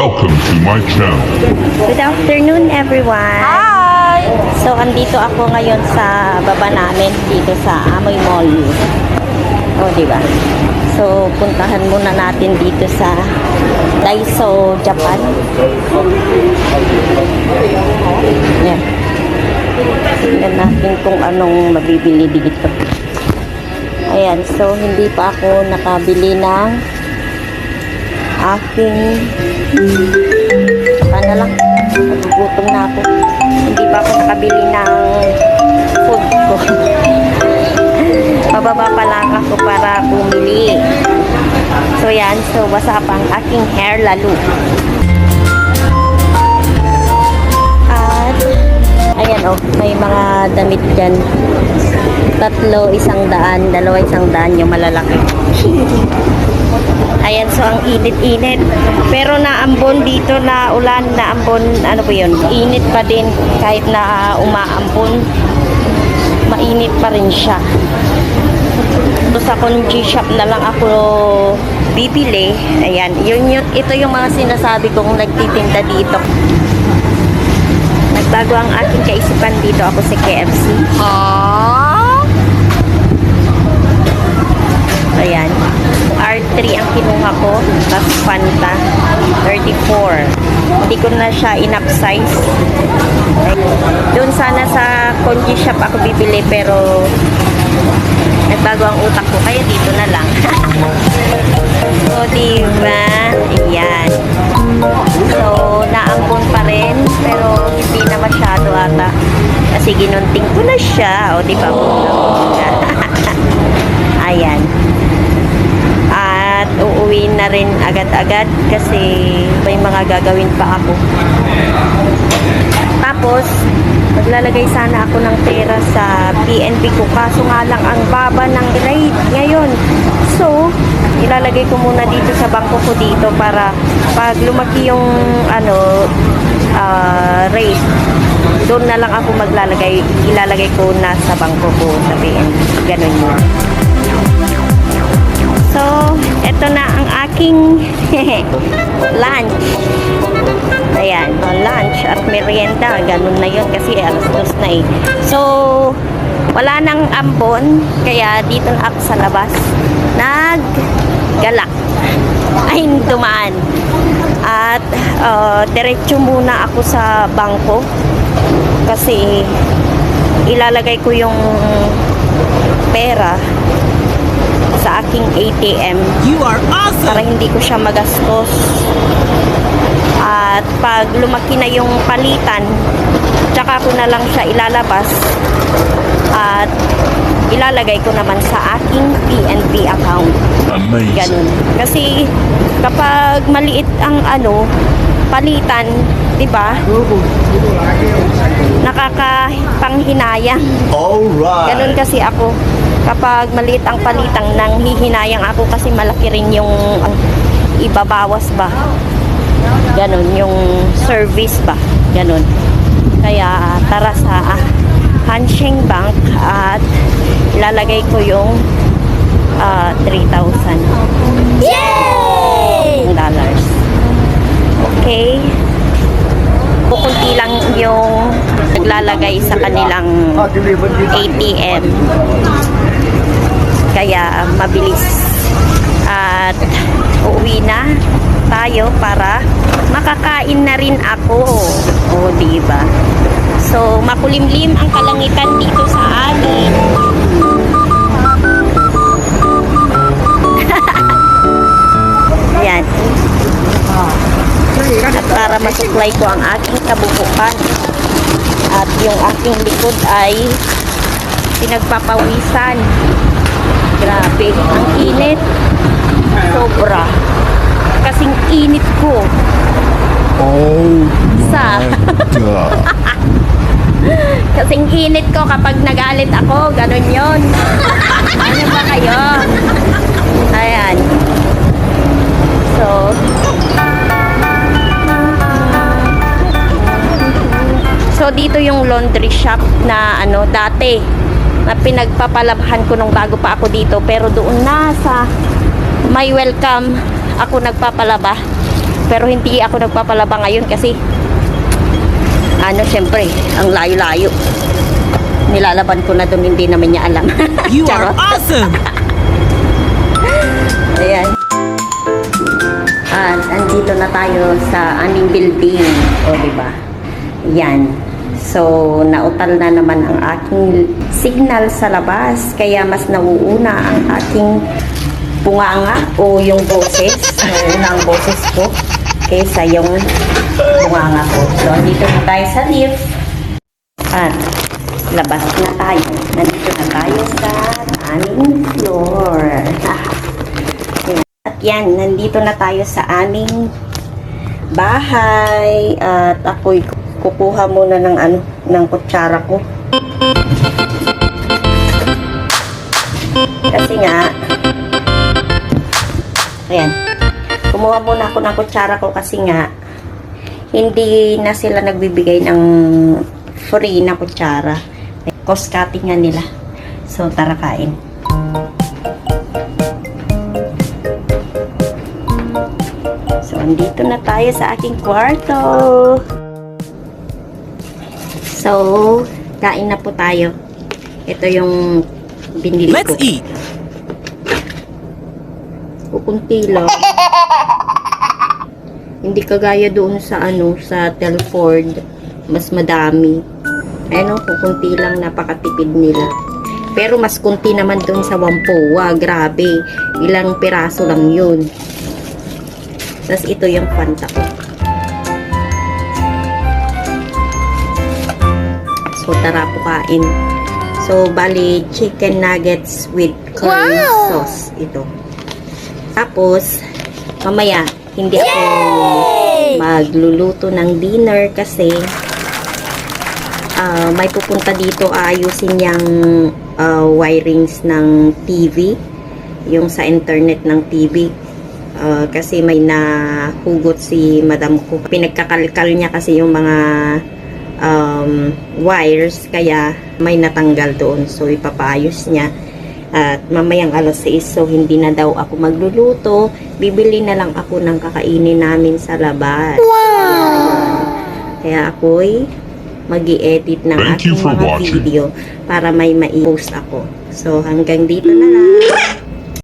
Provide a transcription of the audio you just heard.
Welcome to my channel. Good afternoon, everyone. Hi! So, andito ako ngayon sa baba namin dito sa Amoy Mall. O, diba? So, puntahan muna natin dito sa Daiso, Japan. Yan. Tingnan natin kung anong mabibili dito. Ayan. So, hindi pa ako nakabili ng aking sana lang, nagugutom na ako. Hindi pa ako nakabili ng food ko. Pababa pa lang ako para bumili. So yan, so basa pa ang aking hair lalo. At ayan oh, may mga damit dyan. 3, 100, 2, 100 yung malalaki. Ayan, so ang init-init. Pero naambon dito na ulan, naambon, ano po yun, init pa din kahit na umaambon. Mainit pa rin siya. So sa Konji shop na lang ako bibili. Ayan, ito yung mga sinasabi kong nagtitinda dito. Nagbago ang aking kaisipan dito ako sa KFC. Ayan. R3 ang kinuha ko. Tapos Fanta. 34. Hindi ko na siya in-upsize. Doon sana sa Konji shop ako bibili pero nagbago ang utak ko. Kaya dito na lang. So, diba? Ayan. So, naambon pa rin. Pero hindi na masyado ata. Kasi ginunting ko na siya. O, diba? Ayan. At uuwi na rin agad-agad kasi may mga gagawin pa ako. Tapos, maglalagay sana ako ng pera sa PNB ko. Kaso nga lang ang baba ng rate ngayon. So, ilalagay ko muna dito sa bangko ko dito para pag lumaki yung rate, doon na lang ako maglalagay. Ilalagay ko na sa bangko ko sa PNB. Ganun yun. So, eto na ang aking lunch. Ayan, lunch at merienda. Ganun na yun kasi alas 2 na eh. So, wala nang ambon. Kaya dito na ako sa labas. Naggalak. Ay, dumaan. At diretso muna ako sa bangko. Kasi ilalagay ko yung pera sa aking ATM. You are awesome! Para hindi ko siya magastos. At pag lumaki na yung palitan, tsaka ko na lang siya ilalabas at ilalagay ko naman sa aking PNB account. Amazing. Ganun. Kasi kapag maliit ang palitan, 'di ba? Nakakapanghinayang. Alright. Ganun kasi ako. Kapag maliit ang palitang nang hihinayang ako kasi malaki rin yung ibabawas ba. Ganun, yung service ba. Ganun. Kaya tara sa Hanseng Bank at lalagay ko yung 3,000. Yay! Dollars. Okay. Kukunti lang yung naglalagay sa kanilang ATM. Kaya mabilis. At uuwi na tayo para makakain na rin ako. O, diba? So, makulimlim ang kalangitan dito sa amin. Ayan. At para masuklay ko ang aking kabubukan. At yung aking likod ay pinagpapawisan. Grabe, ang init. Sobra. Kasing init ko. Oh Sa my God. kasing init ko kapag nagalit ako. Ganon yun. Ano ba kayo? Ayan. So dito yung laundry shop na dati na pinagpapalabhan ko nung bago pa ako dito, pero doon na sa may welcome ako nagpapalaba Pero hindi ako nagpapalaba ngayon kasi syempre, ang layo-layo. Nilalaban ko na doon, hindi naman niya alam. You are Charot. awesome! Ayan. At andito na tayo sa aming building. O, diba? Yan. So, nautal na naman ang aking signal sa labas. Kaya mas nauuna ang aking bunganga o yung boses. Nauuna ang boses ko kaysa yung bunganga ko. So, andito na tayo sa lift. At labas na tayo. Nandito na tayo sa aming floor. At yan, nandito na tayo sa aming bahay. At ako'y kukuha muna ng kutsara ko. Kasi nga, ayan, kumuha muna ako ng kutsara ko kasi nga, hindi na sila nagbibigay ng free na kutsara. Cost cutting nga nila. So, tara kain. So, andito na tayo sa aking kwarto. So, kain na po tayo. Ito yung binili ko. Let's eat! Kukunti lang. Hindi kagaya doon sa sa Telford. Mas madami. Kukunti lang, napakatipid nila. Pero mas kunti naman doon sa Wampoa. Grabe. Ilang piraso lang yun. Tapos ito yung Fanta ko. So, tara po kain. So, bali, chicken nuggets with curry sauce. Ito. Tapos, mamaya, hindi ako magluluto ng dinner kasi may pupunta dito, ayusin yung wirings ng TV, yung sa internet ng TV. Kasi may nahugot si madam ko. Pinagkakalkal niya kasi yung mga wires, kaya may natanggal doon. So, ipapaayos niya. At mamayang alas 6, so hindi na daw ako magluluto. Bibili na lang ako ng kakainin namin sa labas. Wow! Kaya ako'y mag-i-edit ng aking mga video para may mai-post ako. So, hanggang dito na lang.